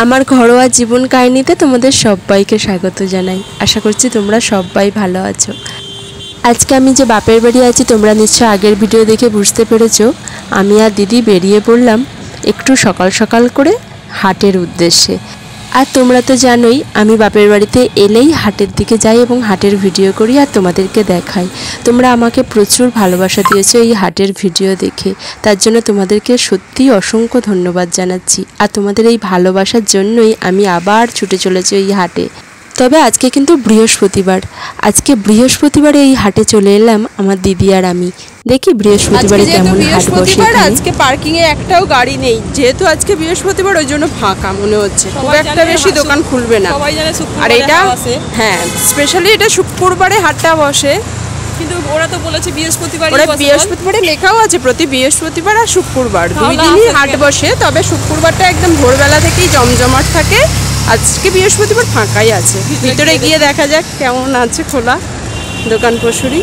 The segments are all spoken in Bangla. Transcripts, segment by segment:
আমার ঘরোয়া জীবন কাহিনীতে তোমাদের সবাইকে স্বাগত জানাই। আশা করছি তোমরা সবাই ভালো আছো। আজকে আমি যে বাপের বাড়ি আছি তোমরা নিশ্চয় আগের ভিডিও দেখে বুঝতে পেরেছো। আমি আর দিদি বেরিয়ে পড়লাম একটু সকাল সকাল করে হাটের উদ্দেশ্যে। আর তোমরা তো জানোই আমি বাপের বাড়িতে এলেই হাটের দিকে যাই এবং হাটের ভিডিও করি আর তোমাদেরকে দেখাই। তোমরা আমাকে প্রচুর ভালোবাসা দিয়েছো এই হাটের ভিডিও দেখে, তার জন্য তোমাদেরকে সত্যিই অসংখ্য ধন্যবাদ জানাচ্ছি। আর তোমাদের এই ভালোবাসার জন্যই আমি আবার ছুটে চলেছি এই হাটে। তবে আজকে কিন্তু বৃহস্পতিবার, আজকে বৃহস্পতিবারে এই হাটে চলে এলাম আমার দিদি আর আমি। দেখি বৃহস্পতিবারে কেমন হাট বসে। আজকে পার্কিং এ একটাও গাড়ি নেই, যেহেতু আজকে বৃহস্পতিবার ওই জন্য ফাঁকা মনে হচ্ছে, খুব একটা বেশি দোকান খুলবে না। আর এটা হ্যাঁ স্পেশালি এটা শুক্রবারে হাটটা বসে, কিন্তু ওরা তো বলেছে বৃহস্পতিবার, ওরা বৃহস্পতিবারে লেখাও আছে প্রতি বৃহস্পতিবার আর শুক্রবার দুই দিনই হাট বসে। তবে শুক্রবারটা একদম ভোরবেলা থেকেই জমজমাট থাকে, আজকে বৃহস্পতিবার ফাঁকাই আছে। ভিতরে গিয়ে দেখা যাক কেমন আছে খোলা দোকান পশুরি।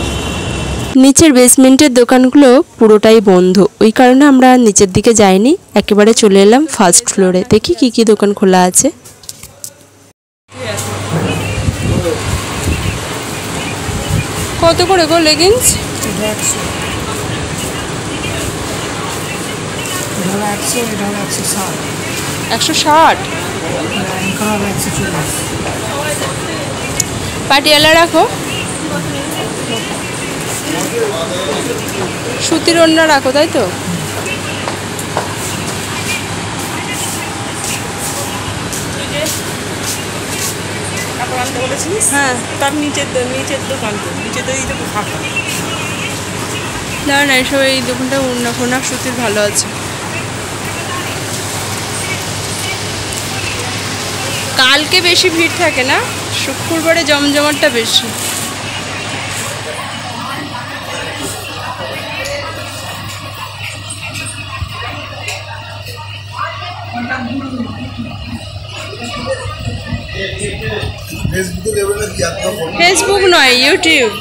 নিচের বেসমেন্টের দোকানগুলো পুরোটাই বন্ধ, ওই কারণে আমরা নিচের দিকে যাইনি, একেবারে চলে এলাম ফার্স্ট ফ্লোরে। দেখি কি কি দোকান খোলা আছে। কত করে গো লেগিংস? 160। পাটিয়ালা রাখো, সুতির ওড়না রাখো, তাই তো? হ্যাঁ, তার নিচের দোকান তো, নিচে তো এইটা ফাঁকা। না না, এসব এই দোকানটা ওড়না ফোড়না সুতির ভালো আছে। কালকে বেশি ভিড় থাকে না, শুক্রবারে জমজমাটটা বেশি। ফেসবুক নয়, ইউটিউব।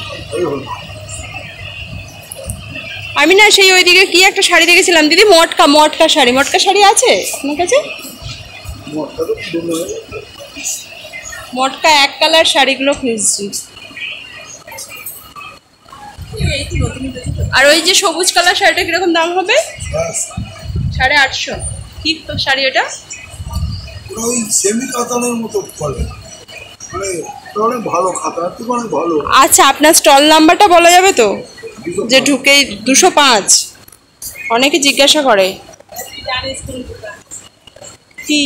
আমি না সেই ওইদিকে কি একটা শাড়ি দেখেছিলাম দিদি, মটকা শাড়ি আছে আপনার কাছে? মটকা এক কালার শাড়িগুলো খুঁজছি। আর ওই যে সবুজ কালার শাড়িটা কিরকম দাম হবে? 850। কি শাড়ি ওটা? আচ্ছা, আপনার স্টল নাম্বারটা বলা যাবে তো? যে ঢুকেই 205। অনেকে জিজ্ঞাসা করে কি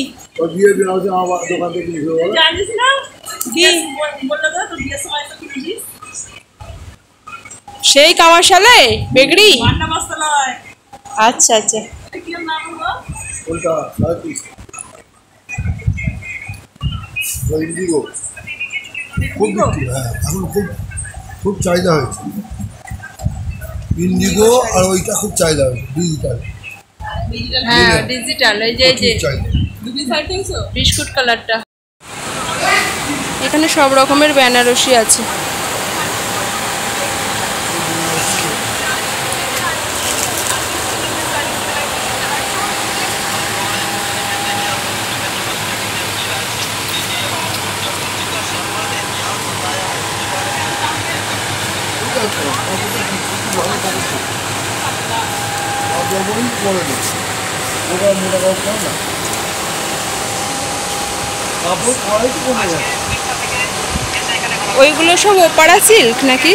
সেই কামারশালে বেগড়ি। আচ্ছা আচ্ছা, খুব চাহিদা হয়েছে ইন্ডিগো, আর ওইটা খুব চাহিদা হয়েছে ডিজিটাল। হ্যাঁ ডিজিটাল, এই যে বিস্কুট কালারটা। এখানে সব রকমের বেনারসি আছে। ওইগুলো সব ওপাড়া সিল্ক নাকি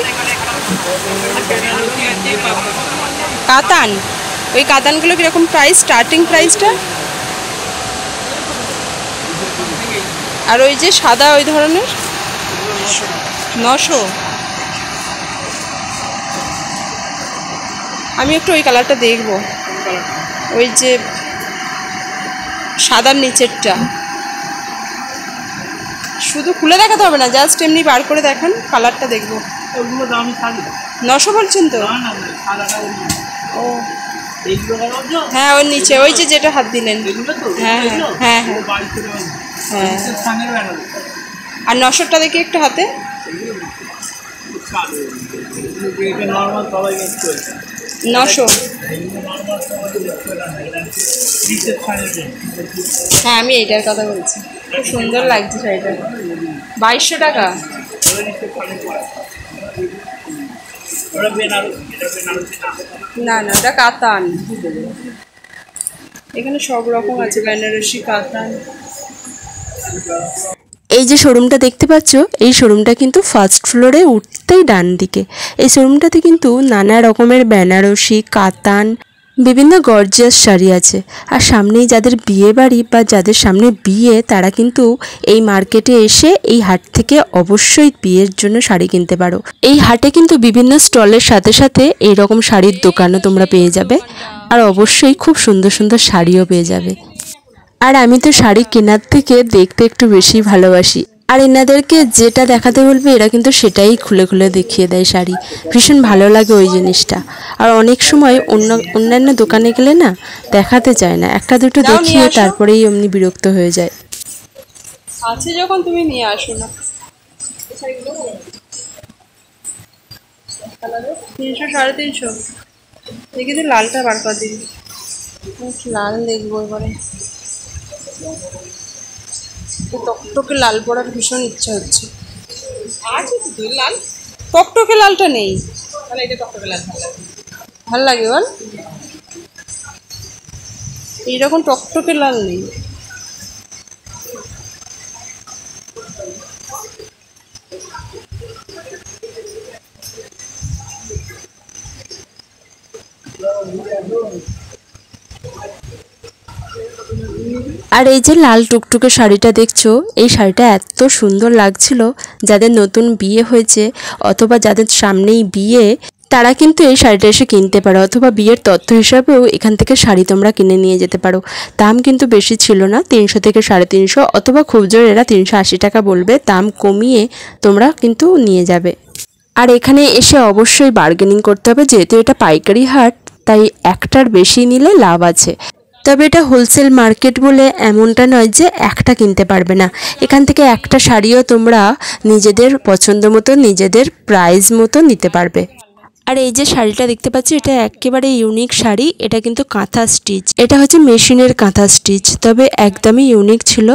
কাতান? ওই কাতানগুলো কিরকম প্রাইস, স্টার্টিং প্রাইসটা? আর ওই যে সাদা ওই ধরনের 900। আমি একটু ওই কালারটা দেখবো, ওই যে সাদার নিচেরটা। শুধু খুলে দেখাতে হবে না, জাস্ট এমনি বার করে দেখান, কালারটা দেখবো। 900 বলছেন তো? ও হ্যাঁ, ওর নিচে ওই যে যেটা হাত দিলেন। হ্যাঁ হ্যাঁ হ্যাঁ হ্যাঁ। আর 900টা দেখি একটু হাতে। 900। হ্যাঁ আমি এইটার কথা বলছি, খুব সুন্দর লাগছে শাড়িটা। 2200 টাকা। না না ওটা কাতান। এখানে সব রকম আছে, বেনারসি, কাতান। এই যে শোরুমটা দেখতে পাচ্ছ, এই শোরুমটা কিন্তু ফার্স্ট ফ্লোরে উঠতেই ডান দিকে। এই শোরুমটাতে কিন্তু নানা রকমের বেনারসি, কাতান, বিভিন্ন গর্জিয়াস শাড়ি আছে। আর সামনেই যাদের বিয়ে বাড়ি বা যাদের সামনে বিয়ে, তারা কিন্তু এই মার্কেটে এসে এই হাট থেকে অবশ্যই বিয়ের জন্য শাড়ি কিনতে পারো। এই হাটে কিন্তু বিভিন্ন স্টলের সাথে সাথে এইরকম শাড়ির দোকানও তোমরা পেয়ে যাবে, আর অবশ্যই খুব সুন্দর সুন্দর শাড়িও পেয়ে যাবে। আর আমি তো শাড়ি কেনার থেকে দেখতে একটু বেশি ভালোবাসি, আর এনাদেরকে যেটা দেখাতে বলবে এরা কিন্তু সেটাই খুলে খুলে দেখিয়ে দেয় শাড়ি। ভীষণ ভালো লাগে ওই জিনিসটা। আর অনেক সময় অন্যান্য দোকানে গেলে না দেখাতে চায় না, একটা দুটো দেখিয়ে তারপরেই অমনি বিরক্ত হয়ে যায়। আছে যখন তুমি নিয়ে আসো না। 300 350 দেখি তো লালটা বার করে দিই। লাল দেখবো এবারে, টকটকে লাল পরার ভীষণ ইচ্ছা হচ্ছে। আছে তো লাল, টকটকে লালটা নেই। তাহলে এটা টকটকে লাল ভালো লাগে বল, এইরকম টকটকে লাল নেই। আর এই যে লাল টুকটুকে শাড়িটা দেখছো, এই শাড়িটা এত সুন্দর লাগছিল। যাদের নতুন বিয়ে হয়েছে অথবা যাদের সামনেই বিয়ে, তারা কিন্তু এই শাড়িটা এসে কিনতে পারো, অথবা বিয়ের তথ্য হিসাবেও এখান থেকে শাড়ি তোমরা কিনে নিয়ে যেতে পারো। দাম কিন্তু বেশি ছিল না, 300 থেকে 350, অথবা খুব জোর এরা 380 টাকা বলবে। দাম কমিয়ে তোমরা কিন্তু নিয়ে যাবে। আর এখানে এসে অবশ্যই বার্গেনিং করতে হবে, যেহেতু এটা পাইকারি হাট, তাই একটার বেশি নিলে লাভ আছে। তবে এটা হোলসেল মার্কেট বলে এমনটা নয় যে একটা কিনতে পারবে না। এখান থেকে একটা শাড়িও তোমরা নিজেদের পছন্দ মতো, নিজেদের প্রাইস মতো নিতে পারবে। আর এই যে শাড়িটা দেখতে পাচ্ছি, এটা একেবারে ইউনিক শাড়ি। এটা কিন্তু কাঁথা স্টিচ, এটা হচ্ছে মেশিনের কাঁথা স্টিচ, তবে একদমই ইউনিক ছিল।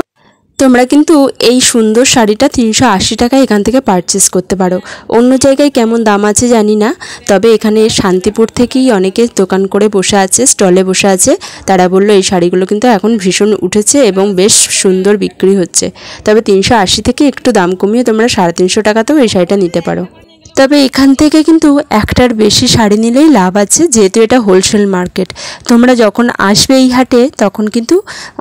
তোমরা কিন্তু এই সুন্দর শাড়িটা 380 টাকায় এখান থেকে পারচেস করতে পারো। অন্য জায়গায় কেমন দাম আছে জানি না, তবে এখানে শান্তিপুর থেকেই অনেকে দোকান করে বসে আছে, স্টলে বসে আছে। তারা বললো এই শাড়িগুলো কিন্তু এখন ভীষণ উঠেছে এবং বেশ সুন্দর বিক্রি হচ্ছে। তবে 380 থেকে একটু দাম কমিয়ে তোমরা 350 টাকাতেও এই শাড়িটা নিতে পারো। তবে এখান থেকে কিন্তু একটার বেশি শাড়ি নিলেই লাভ আছে, যেহেতু এটা হোলসেল মার্কেট। তোমরা যখন আসবে এই হাটে তখন কিন্তু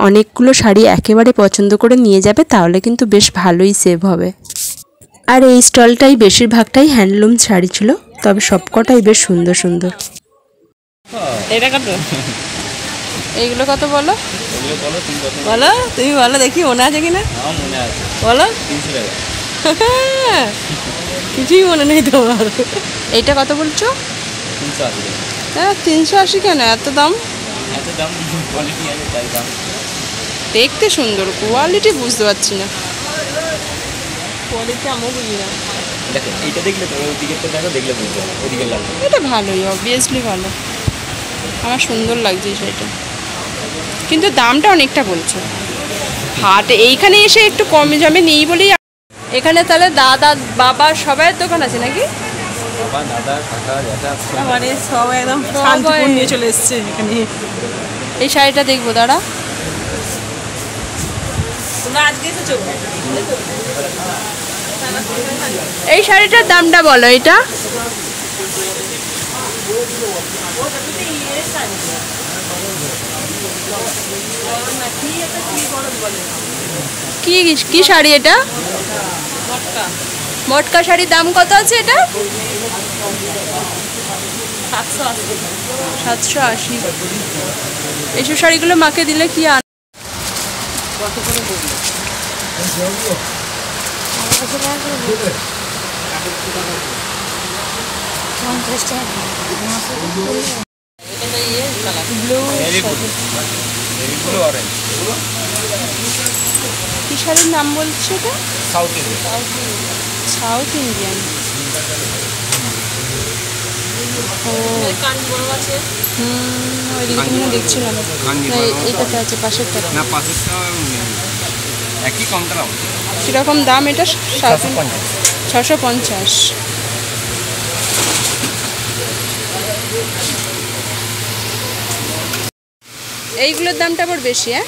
অনেকগুলো শাড়ি একেবারে পছন্দ করে নিয়ে যাবে, তাহলে কিন্তু বেশ ভালোই সেভ হবে। আর এই স্টলটাই বেশিরভাগটাই হ্যান্ডলুম শাড়ি ছিল, তবে সবকটাই বেশ সুন্দর সুন্দর। এটা কত? এইগুলো কত বলো? বলো, তুমি বলো দেখি মনে আছে কিনা। বলো। 300 টাকা। কিছুই মনে নেই তোমার। এইটা কত বলছো? 380 টাকা। হ্যাঁ 380 কেন এত দাম? এত দাম, কোয়ালিটি আছে তাই দাম। দেখতে সুন্দর, কোয়ালিটি বুঝতে পারছি না। কোয়ালিটি আমিও বুঝি না। দেখো এইটা দেখলে তো ওই দিকেরটা দেখো, দেখলে বুঝতে পারবে ওইদিকের লাল। এটা ভালোই, অবভিয়াসলি ভালো। আমার সুন্দর লাগছে সেটা, কিন্তু দামটা অনেকটা বলছো। হাটে এইখানে এসে একটু কমে জমে নেই বলেই। এখানে তাহলে দাদা বাবা সবাই দোকান আছে নাকি? বাবা, দাদা, কাকা, জ্যাঠা, মানে সব একদম শান্তিপুর নিয়ে চলে এসছে এখানে। এই শাড়িটা দেখবো দাঁড়া। তোমরা আজকে এসেছো? এই শাড়িটার দামটা বলো। এটা কি কি শাড়ি? এটা মটকা শাড়ির দাম কত আছে? এটা 780। এইসব শাড়িগুলো মাকে দিলে কি আন। কি শাড়ির নাম বলছো এটা? South Indian. South Indian. ও এদিকে তুমি দেখছিলাম না, এইটাতে আছে পাশেরটা। না পাশেরটা একই কাউন্টার হবে। কীরকম দাম এটা? 650। এইগুলোর দামটা আবার বেশি। হ্যাঁ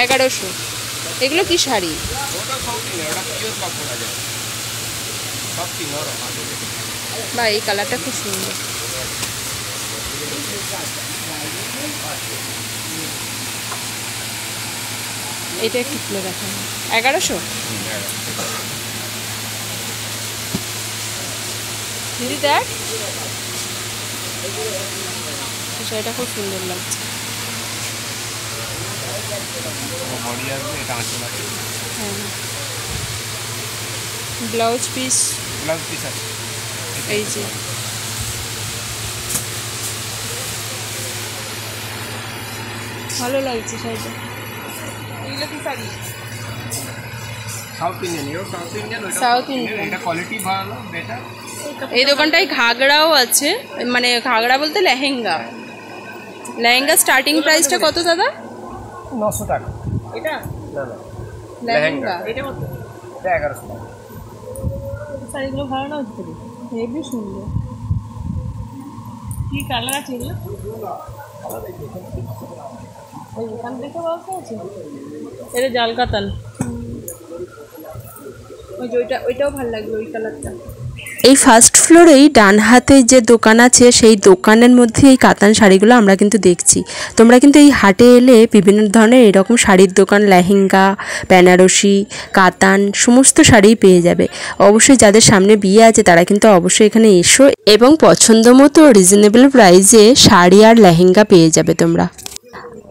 1100। এগুলো কি শাড়ি? বা এই কালারটা খুব সুন্দর। এটা একটু খুলে দেখা 1100। দিদি দেখ, এটা খুব সুন্দর লাগছে। হ্যাঁ ব্লাউজ পিস আছে এই যে। ভালো লাগছে শাড়িটা। এগুলো কি শাড়ি? South Indian. এটা কোয়ালিটি ভালো বেটার। এই দোকানটায় ঘাগড়াও আছে, মানে ঘাগড়া বলতে লেহেঙ্গা। লেহেঙ্গা স্টার্টিং প্রাইসটা কত দাদা? 900 টাকা। এটা না না লেহেঙ্গা। এটা কত? এটা 1100 টাকা। শাড়িগুলো ভালো না হচ্ছে, হেভি সুন্দর। কি কালার আছে এগুলো? ওই এখান থেকে বলতে আছে এটা জাল কাতান। ওই যে ওইটাও ভালো লাগলো, ওই কালারটা। এই ফার্স্ট ফ্লোরেই ডান হাতে যে দোকান আছে সেই দোকানের মধ্যে এই কাতান শাড়িগুলো আমরা কিন্তু দেখছি। তোমরা কিন্তু এই হাটে এলে বিভিন্ন ধরনের এরকম শাড়ির দোকান, লেহেঙ্গা, বেনারসি, কাতান সমস্ত শাড়িই পেয়ে যাবে। অবশ্যই যাদের সামনে বিয়ে আছে তারা কিন্তু অবশ্যই এখানে এসো এবং পছন্দ মতো রিজনেবল প্রাইসে শাড়ি আর লেহেঙ্গা পেয়ে যাবে তোমরা।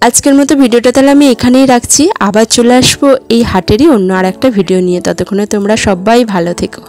আজকের মতো ভিডিওটা তাহলে আমি এখানেই রাখছি। আবার চলে আসবো এই হাটেরই অন্য আর একটা ভিডিও নিয়ে। ততক্ষণে তোমরা সবাই ভালো থেকো।